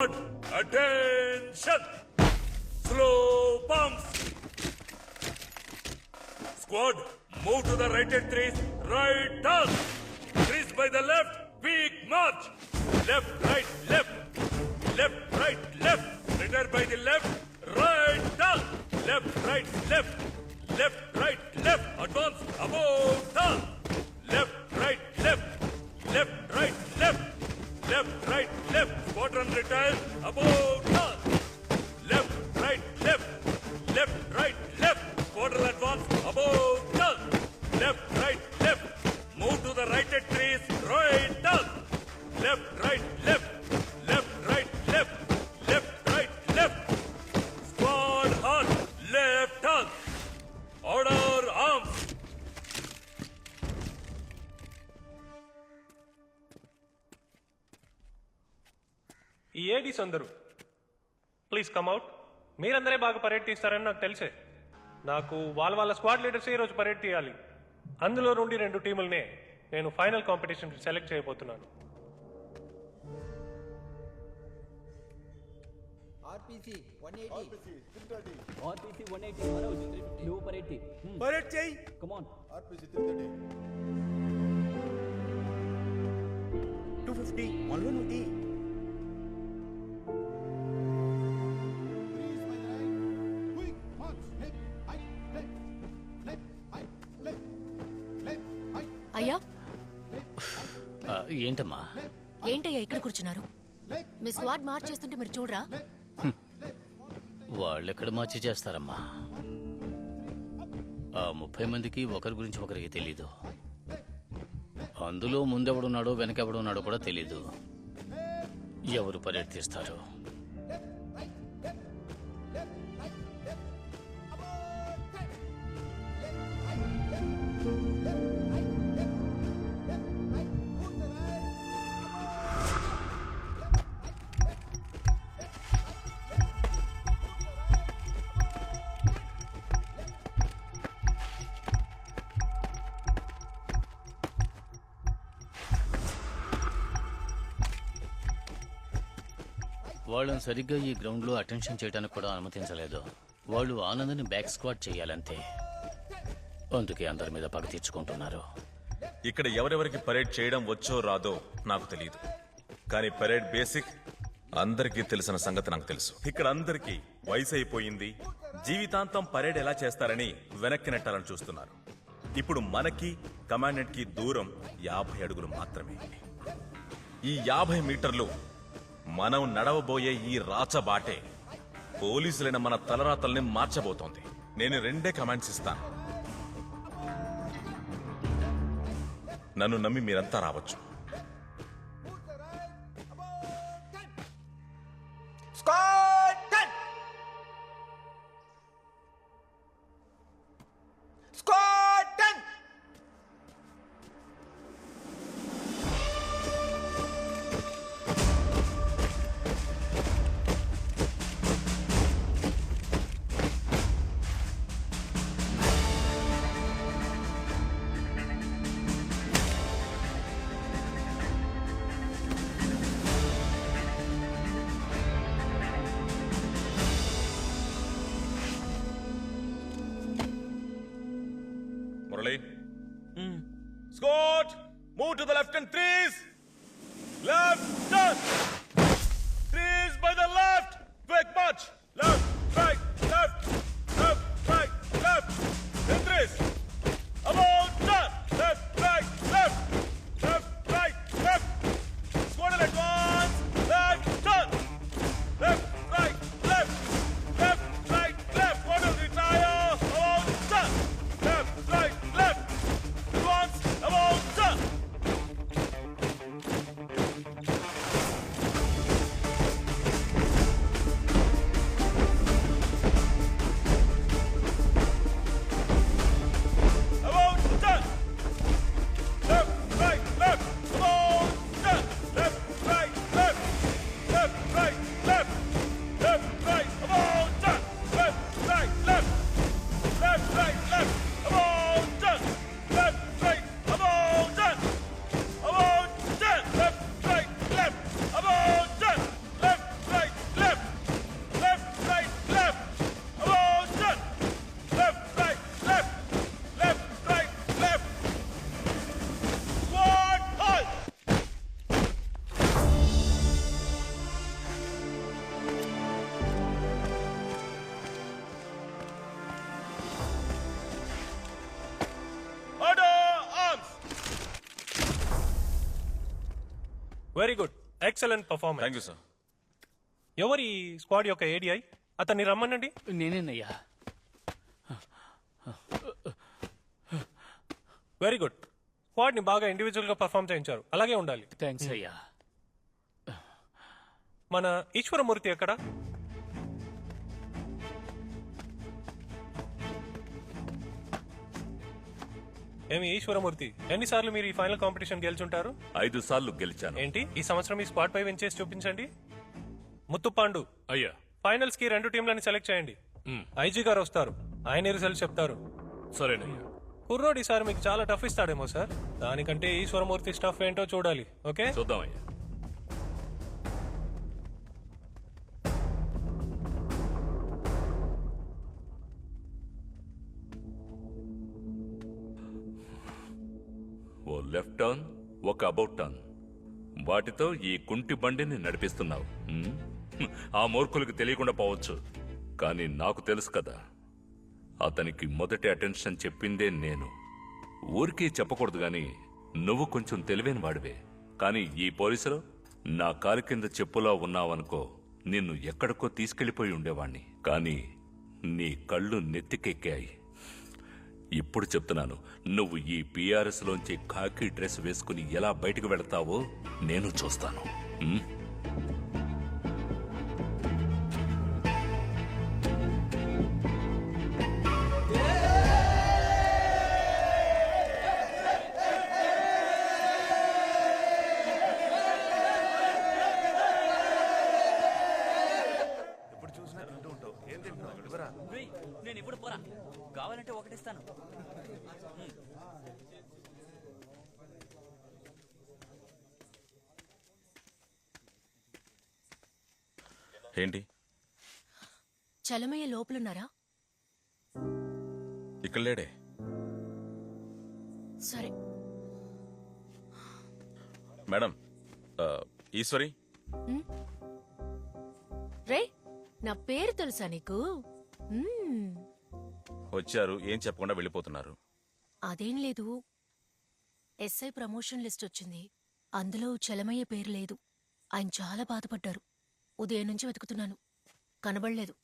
Attention! Slow pumps! Squad, move to the right at threes. Right turn. Threes by the left. Big march. Left, right, left. Left, right, left. Return by the left. Right turn. Left, right, left. Left, right, left. Advance. Above turn. Left, right, left. Left, right, left. Left, right, left. Squadron retire. Above turn. Left, right, left. Left, right, left. Squadron advance. Above turn. Left, right, left. Move to the right at threes. Right turn. Left, right, left. Left, right, left. Left, right, left. Squad hard. Left turn. Order arms. ఈ Aedes అందరూ please కమ్అట్. మీరందరే బాగా parade తీస్తారని నాకు తెలిసే. నాకు వాళ్ళ squad leaders ఈరోజు parade తీయాలి. అందులో నుండి 2 టీములనే నేను ఫైనల్ కాంపిటీషన్కి సెలెక్ట్ చేయబోతున్నాను. ఆర్పీసీ 180 మనోజ్ నువ్వు పరేడ్ తీ. పరేడ్ చేయి. Come on. ఆర్పీసీ 330 250 వన్లో నువ్వు తీ. అయ్యా ఏంటమ్మా? ఏంటయ్యా ఇక్కడ కూర్చున్నారు? మీ స్క్వాడ్ మార్చ్ చేస్తుంటే మీరు చూడరా? వాళ్ళెక్కడ మార్చి చేస్తారమ్మా? ఆ 30 మందికి ఒకరి గురించి ఒకరికి తెలీదు. అందులో ముందెవడున్నాడో వెనకెవడున్నాడో కూడా తెలీదు. ఎవరు పరేడ్ తీస్తారు? వాళ్ళని సరిగ్గా ఈ గ్రౌండ్లో అటెన్షన్ చేయడానికి కూడా అనుమతించలేదు. వాళ్ళు ఆనందని బ్యాక్ స్క్వాడ్ చేయాలంతే. అందుకే అందరి మీద పగ తీర్చుకుంటున్నారు. ఇక్కడ ఎవరెవరికి పరేడ్ చేయడం వచ్చో రాదో నాకు తెలియదు, కానీ పరేడ్ బేసిక్ అందరికీ తెలిసిన సంగతి నాకు తెలుసు. ఇక్కడ అందరికీ వయసు అయిపోయింది, జీవితాంతం పరేడ్ ఎలా చేస్తారని వెనక్కి నెట్టాలని చూస్తున్నారు. ఇప్పుడు మనకి కమాండెంట్ కి దూరం 50 అడుగులు మాత్రమే. ఈ 50 మీటర్లు మనం నడవబోయే ఈ రాచబాటే పోలీసులైన మన తలరాతల్ని మార్చబోతోంది. నేను 2 కమాండ్స్ ఇస్తాను. నన్ను నమ్మి మీరంతా రావచ్చు. Squad 10 squad 10 Murali. Squad, move to the left and threes. Left, turn. Threes by the left. Quick march. Left, right, left. Left, right, left. Then threes. About turn. Left, right, left. Left, right, left. Squad in advance. Left, turn. Left, right, left. Left, right, left. Squad will retire. About turn. Left, right, left. Advance, about turn. Very good, excellent performance. Thank you sir. ఎవరి squad యొక్క ADI? అతన్ని రమ్మనండి. నేనేనయ్యా. Very good, squad ని బాగా individual గా perform చేయించారు, అలాగే ఉండాలి. థ్యాంక్స్ అయ్యా. మన ఈశ్వరమూర్తి ఎక్కడ? ఏమి ఈశ్వరమూర్తి, ఎన్నిసార్లు మీరు ఈ ఫైనల్ కాంపిటీషన్ గెలుచుంటారు? 5 సార్లు గెలిచాను. ఏంటి ఈ సంవత్సరం ఈ స్క్వాడ్ పై విన్ చేసి చూపించండి. ముత్తుపాండు, అయ్యా. ఫైనల్స్ కి 2 టీంలని సెలెక్ట్ చేయండి. ఐజీ గారు వస్తారు, ఆయన రిజల్ట్ చెప్తారు. సరేనయ్యా. కుర్రోడి సార్ మీకు చాలా టఫ్ ఇస్తాడేమో సార్, దానికంటే ఈశ్వరమూర్తి స్టఫ్ ఏంటో చూడాలి. ఓకే, చూద్దామయ్యా. ఓ లెఫ్ట్ టర్న్, ఒక అబౌట్ టర్న్, వాటితో ఈ కుంటి బండిని నడిపిస్తున్నావు. ఆ మూర్ఖులకు తెలియకుండా పోవచ్చు, కానీ నాకు తెలుసు కదా. అతనికి మొదటి అటెన్షన్ చెప్పిందే నేను. ఊరికే చెప్పకూడదు గాని నువ్వు కొంచెం తెలివైన వాడివే. కానీ ఈ పోలీసులో నా కాలు కింద చెప్పులా ఉన్నావనుకో, నిన్ను ఎక్కడికో తీసుకెళ్లిపోయి ఉండేవాణ్ణి. కానీ నీ కళ్ళు నెత్తికెక్కాయి. ఇప్పుడు చెప్తున్నాను, నువ్వు ఈ పిఆర్ఎస్ లోంచి ఖాకీ డ్రెస్ వేసుకుని ఎలా బయటకు వెళతావో నేను చూస్తాను. నేను ఇప్పుడు పోరా, కావాలంటే ఒకటిస్తాను. ఏంటి చలమయ్య లోపలున్నారా? ఇక్కడ లేడే? సరే. మేడం, ఈశ్వరి. రే, నా పేరు తెలుసా నీకు? మ్మ్. వచ్చారు, ఏం చెప్పకుండా వెళ్ళిపోతున్నారు. అదేం లేదు, ఎస్ఐ ప్రమోషన్ లిస్ట్ వచ్చింది, అందులో చలమయ్య పేరు లేదు. ఆయన చాలా బాధపడ్డారు. ఉదయం నుంచి వెతుకుతున్నాను, కనబడలేదు.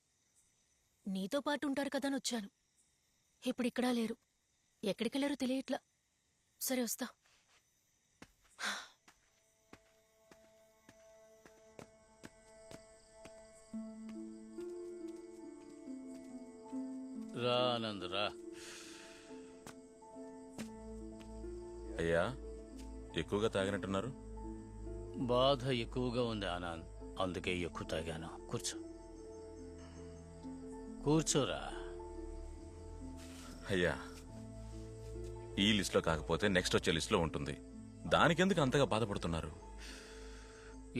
నీతో పాటు ఉంటారు కదా అని వచ్చాను. ఇప్పుడిక్కడా లేరు, ఎక్కడికెళ్ళారో తెలియట్లా. సరే, వస్తా. రా ఆనంద్, రా. అయ్యా, ఎక్కువగా తాగినట్టున్నారు. బాధ ఎక్కువగా ఉంది ఆనంద్, అందుకే ఎక్కువ తాగాను. కూర్చో, కూర్చోరా. అయ్యా, ఈ లిస్ట్లో కాకపోతే నెక్స్ట్ వచ్చే లిస్ట్లో ఉంటుంది. దానికెందుకు అంతగా బాధపడుతున్నారు?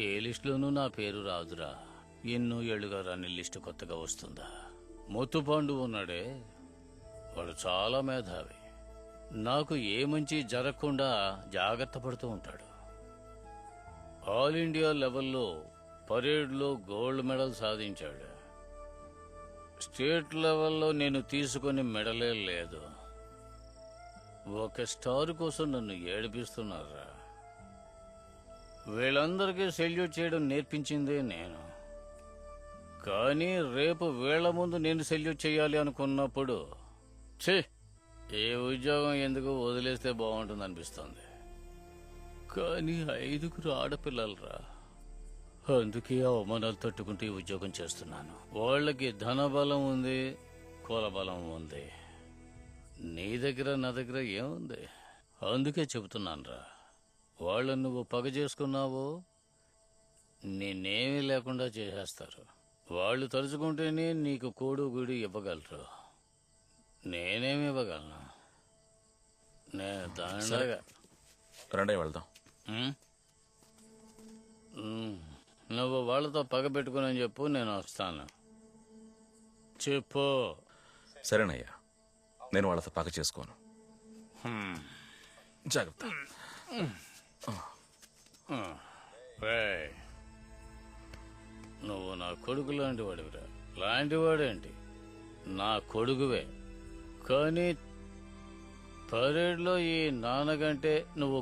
ఏ లిస్టులోనూ నా పేరు రాదురా. ఎన్నో ఏళ్లుగా రాని లిస్టు కొత్తగా వస్తుందా? ముత్తుపాండు ఉన్నాడే, వాడు చాలా మేధావి. నాకు ఏ మంచి జరగకుండా జాగ్రత్త పడుతూ ఉంటాడు. ఆల్ ఇండియా లెవెల్లో పరేడ్లో గోల్డ్ మెడల్ సాధించాడు. స్టేట్ లెవెల్లో నేను తీసుకుని మెడలే లేదు. ఒక స్టార్ కోసం నన్ను ఏడిపిస్తున్నారా? వీళ్ళందరికీ సెల్యూట్ చేయడం నేర్పించిందే నేను. కానీ రేపు వీళ్ల ముందు నేను సెల్యూట్ చేయాలి అనుకున్నప్పుడు ఏ ఉద్యోగం ఎందుకు వదిలేస్తే బాగుంటుంది అనిపిస్తుంది. కానీ 5 ఆడపిల్లలరా, అందుకే అవమానాలు తట్టుకుంటూ ఈ ఉద్యోగం చేస్తున్నాను. వాళ్ళకి ధనబలం ఉంది, కులబలం ఉంది. నీ దగ్గర నా దగ్గర ఏముంది? అందుకే చెబుతున్నానురా, వాళ్ళని నువ్వు పగ చేసుకున్నావో నేనేమీ లేకుండా చేసేస్తారు. వాళ్ళు తలుచుకుంటేనే నీకు కోడు గుడి ఇవ్వగలరు, నేనేమి ఇవ్వగలను? నేను దండగా. రండి వెళ్దాం. నువ్వు వాళ్ళతో పగ పెట్టుకుని చెప్పు, నేను వస్తాను. చెప్పు. సరేనయ్యా, నేను వాళ్ళతో పగ చేసుకోను. జాగ్రత్త. నువ్వు నా కొడుకు లాంటి వాడివిరా. లాంటివాడేంటి, నా కొడుకువే. కానీ పరేడ్లో ఈ నాన్నకంటే నువ్వు